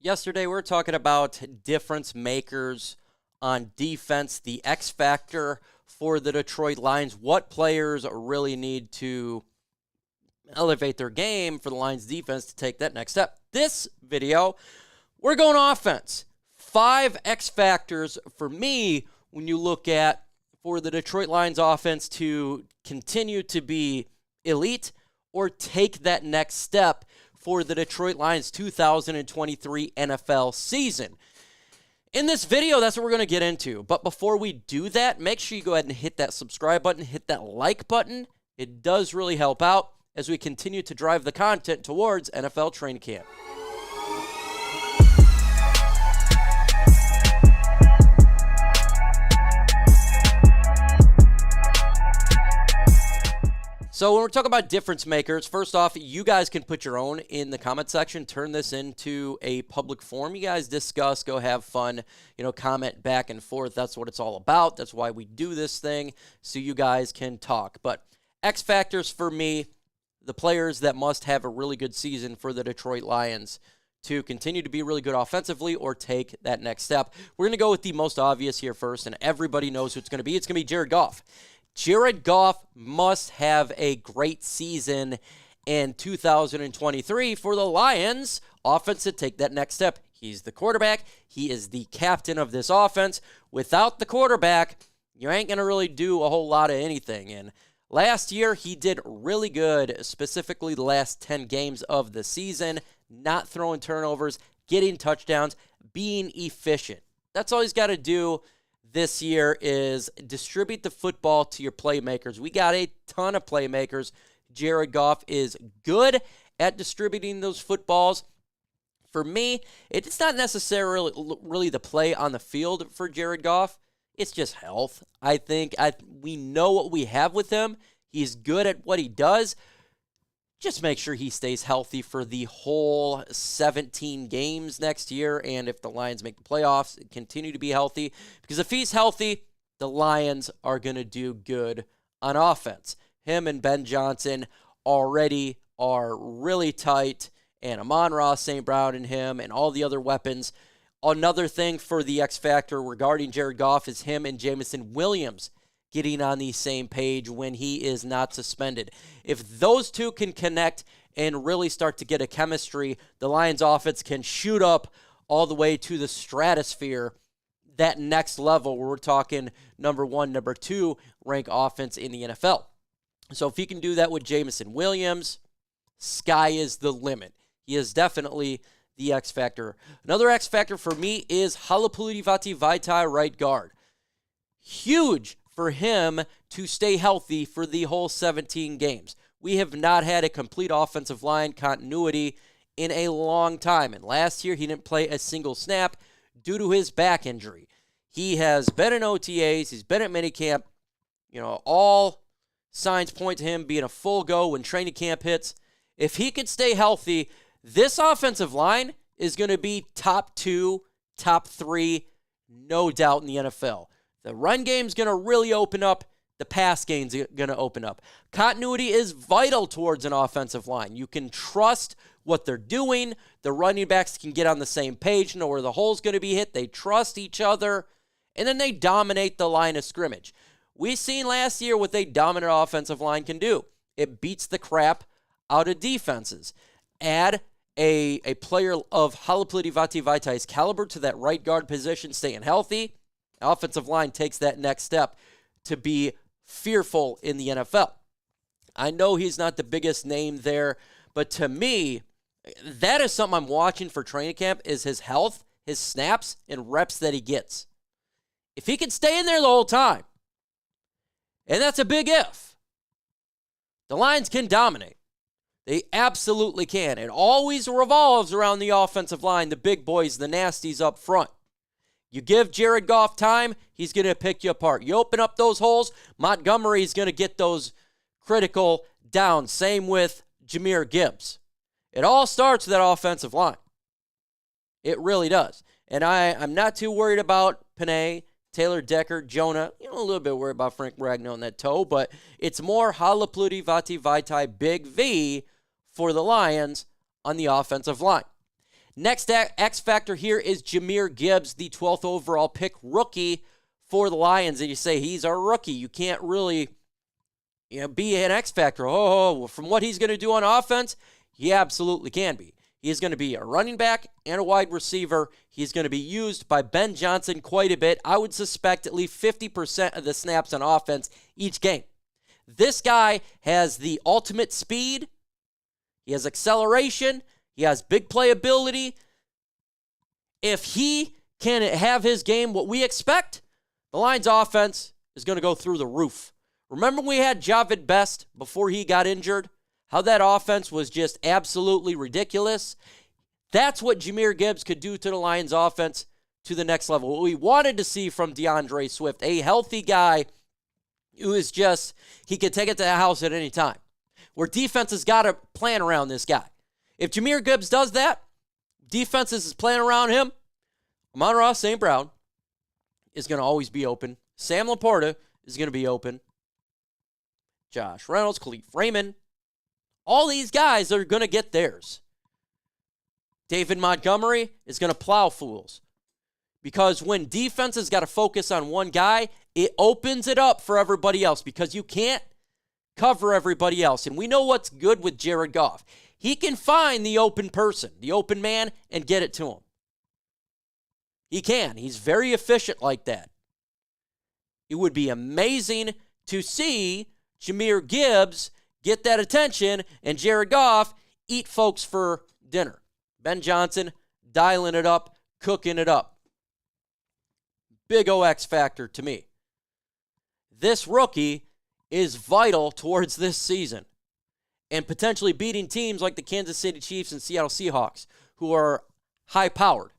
Yesterday, we were talking about difference makers on defense, the X factor for the Detroit Lions, what players really need to elevate their game for the Lions defense to take that next step. This video, we're going offense. 5 X factors for me when you look at for the Detroit Lions offense to continue to be elite or take that next step for the Detroit Lions 2023 NFL season. In this video, that's what we're going to get into. But before we do that, make sure you go ahead and hit that subscribe button, hit that like button. It does really help out as we continue to drive the content towards NFL training camp. So when we're talking about difference makers, first off, you guys can put your own in the comment section. Turn this into a public forum. You guys discuss, go have fun, comment back and forth. That's what it's all about. That's why we do this thing, so you guys can talk. But X factors for me, the players that must have a really good season for the Detroit Lions to continue to be really good offensively or take that next step. We're going to go with the most obvious here first, and everybody knows who it's going to be. It's going to be Jared Goff. Jared Goff must have a great season in 2023 for the Lions offense to take that next step. He's the quarterback. He is the captain of this offense. Without the quarterback, you ain't going to really do a whole lot of anything. And last year, he did really good, specifically the last 10 games of the season, not throwing turnovers, getting touchdowns, being efficient. That's all he's got to do this year is distribute the football to your playmakers. We got a ton of playmakers. Jared Goff is good at distributing those footballs. For me, it's not necessarily really the play on the field for Jared Goff. It's just health. I think we know what we have with him. He's good at what he does. Just make sure he stays healthy for the whole 17 games next year. And if the Lions make the playoffs, continue to be healthy. Because if he's healthy, the Lions are going to do good on offense. Him and Ben Johnson already are really tight. And Amon-Ra St. Brown and him and all the other weapons. Another thing for the X factor regarding Jared Goff is him and Jameson Williams getting on the same page when he is not suspended. If those two can connect and really start to get a chemistry, the Lions offense can shoot up all the way to the stratosphere, that next level where we're talking number 1, number 2 rank offense in the NFL. So if he can do that with Jameson Williams, sky is the limit. He is definitely the X factor. Another X factor for me is Halapoulivaati Vaitai, right guard. Huge for him to stay healthy for the whole 17 games. We have not had a complete offensive line continuity in a long time. And last year, he didn't play a single snap due to his back injury. He has been in OTAs. He's been at minicamp. All signs point to him being a full go when training camp hits. If he could stay healthy, this offensive line is going to be top 2, top 3, no doubt in the NFL. The run game's going to really open up. The pass game's going to open up. Continuity is vital towards an offensive line. You can trust what they're doing. The running backs can get on the same page, know where the hole's going to be hit. They trust each other, and then they dominate the line of scrimmage. We seen last year what a dominant offensive line can do. It beats the crap out of defenses. Add a player of Halapoulivaati Vaitai's caliber to that right guard position, staying healthy. Offensive line takes that next step to be fearful in the NFL. I know he's not the biggest name there, but to me, that is something I'm watching for training camp is his health, his snaps, and reps that he gets. If he can stay in there the whole time, and that's a big if, the Lions can dominate. They absolutely can. It always revolves around the offensive line, the big boys, the nasties up front. You give Jared Goff time, he's going to pick you apart. You open up those holes, Montgomery's going to get those critical downs. Same with Jahmyr Gibbs. It all starts with that offensive line. It really does. And I'm not too worried about Panay, Taylor Decker, Jonah. A little bit worried about Frank Ragnow in that toe, but it's more Halapoulivaati Vaitai, Big V, for the Lions on the offensive line. Next X factor here is Jahmyr Gibbs, the 12th overall pick rookie for the Lions. And you say he's a rookie. You can't really be an X factor. From what he's going to do on offense, he absolutely can be. He is going to be a running back and a wide receiver. He's going to be used by Ben Johnson quite a bit. I would suspect at least 50% of the snaps on offense each game. This guy has the ultimate speed. He has acceleration. He has big playability. If he can have his game what we expect, the Lions offense is going to go through the roof. Remember we had Javid Best before he got injured? How that offense was just absolutely ridiculous. That's what Jahmyr Gibbs could do to the Lions offense to the next level. What we wanted to see from DeAndre Swift, a healthy guy who is just, he could take it to the house at any time. Where defense has got to plan around this guy. If Jahmyr Gibbs does that, defenses is playing around him, Amon-Ra St. Brown is going to always be open. Sam Laporta is going to be open. Josh Reynolds, Khalif Raymond. All these guys are going to get theirs. David Montgomery is going to plow fools. Because when defense has got to focus on one guy, it opens it up for everybody else because you can't cover everybody else. And we know what's good with Jared Goff. He can find the open person, the open man, and get it to him. He can. He's very efficient like that. It would be amazing to see Jahmyr Gibbs get that attention and Jared Goff eat folks for dinner. Ben Johnson dialing it up, cooking it up. Big OX factor to me. This rookie is vital towards this season and potentially beating teams like the Kansas City Chiefs and Seattle Seahawks who are high-powered.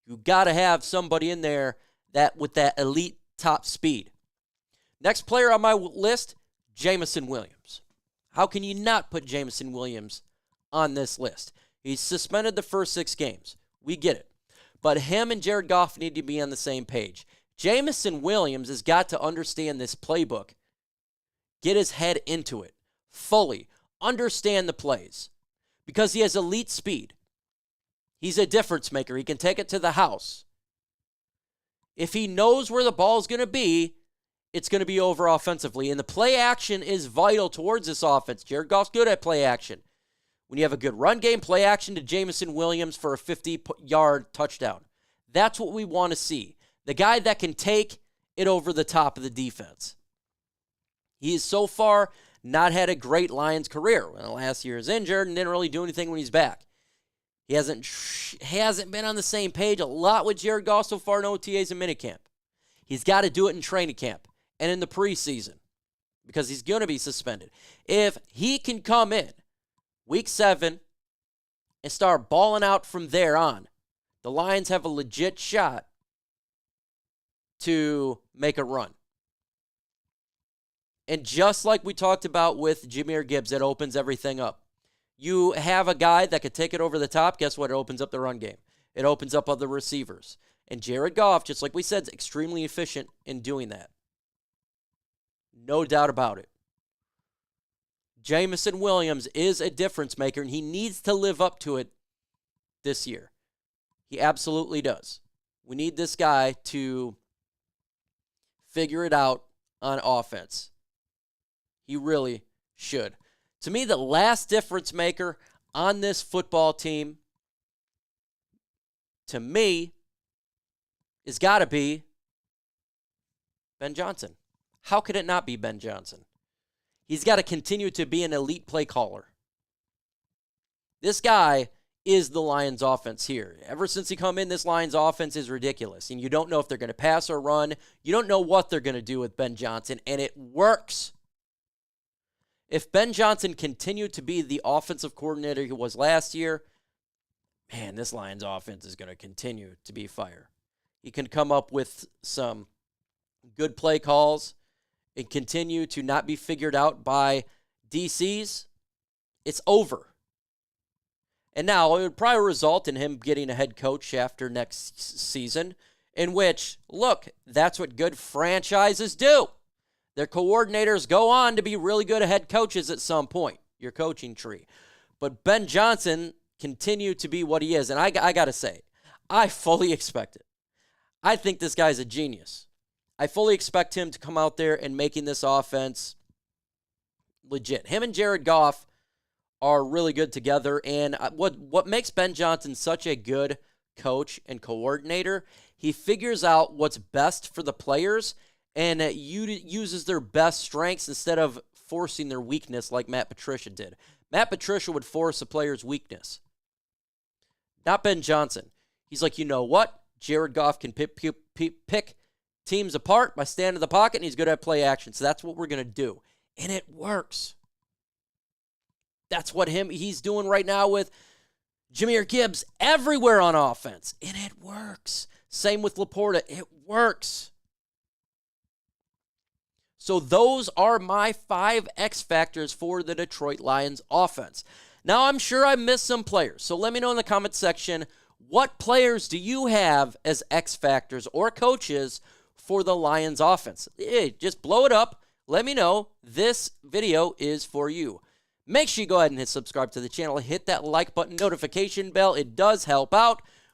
You got to have somebody in there that with that elite top speed. Next player on my list, Jameson Williams. How can you not put Jameson Williams on this list? He's suspended the first 6 games. We get it. But him and Jared Goff need to be on the same page. Jameson Williams has got to understand this playbook. Get his head into it fully. Understand the plays. Because he has elite speed. He's a difference maker. He can take it to the house. If he knows where the ball is going to be, it's going to be over offensively. And the play action is vital towards this offense. Jared Goff's good at play action. When you have a good run game, play action to Jameson Williams for a 50-yard touchdown. That's what we want to see. The guy that can take it over the top of the defense. He has so far not had a great Lions career. Well, last year is injured and didn't really do anything when he's back. He hasn't been on the same page a lot with Jared Goff so far in OTAs and minicamp. He's got to do it in training camp and in the preseason because he's going to be suspended. If he can come in Week 7 and start balling out from there on, the Lions have a legit shot to make a run. And just like we talked about with Jahmyr Gibbs, it opens everything up. You have a guy that could take it over the top. Guess what? It opens up the run game. It opens up other receivers. And Jared Goff, just like we said, is extremely efficient in doing that. No doubt about it. Jameson Williams is a difference maker, and he needs to live up to it this year. He absolutely does. We need this guy to figure it out on offense. He really should. To me, the last difference maker on this football team, to me, has got to be Ben Johnson. How could it not be Ben Johnson? He's got to continue to be an elite play caller. This guy is the Lions offense here. Ever since he come in, this Lions offense is ridiculous. And you don't know if they're going to pass or run. You don't know what they're going to do with Ben Johnson. And it works. If Ben Johnson continued to be the offensive coordinator he was last year, man, this Lions offense is going to continue to be fire. He can come up with some good play calls and continue to not be figured out by DCs. It's over. And now it would probably result in him getting a head coach after next season, in which, look, that's what good franchises do. Their coordinators go on to be really good head coaches at some point, your coaching tree. But Ben Johnson continue to be what he is. And I got to say, I fully expect it. I think this guy's a genius. I fully expect him to come out there and making this offense legit. Him and Jared Goff are really good together. And what makes Ben Johnson such a good coach and coordinator, he figures out what's best for the players and uses their best strengths instead of forcing their weakness like Matt Patricia did. Matt Patricia would force a player's weakness. Not Ben Johnson. He's like, you know what? Jared Goff can pick teams apart by standing in the pocket, and he's good at play action. So that's what we're going to do. And it works. That's what he's doing right now with Jahmyr Gibbs everywhere on offense. And it works. Same with Laporta. It works. So those are my 5 X factors for the Detroit Lions offense. Now, I'm sure I missed some players. So let me know in the comment section, what players do you have as X factors or coaches for the Lions offense? Hey, just blow it up. Let me know. This video is for you. Make sure you go ahead and hit subscribe to the channel. Hit that like button, notification bell. It does help out.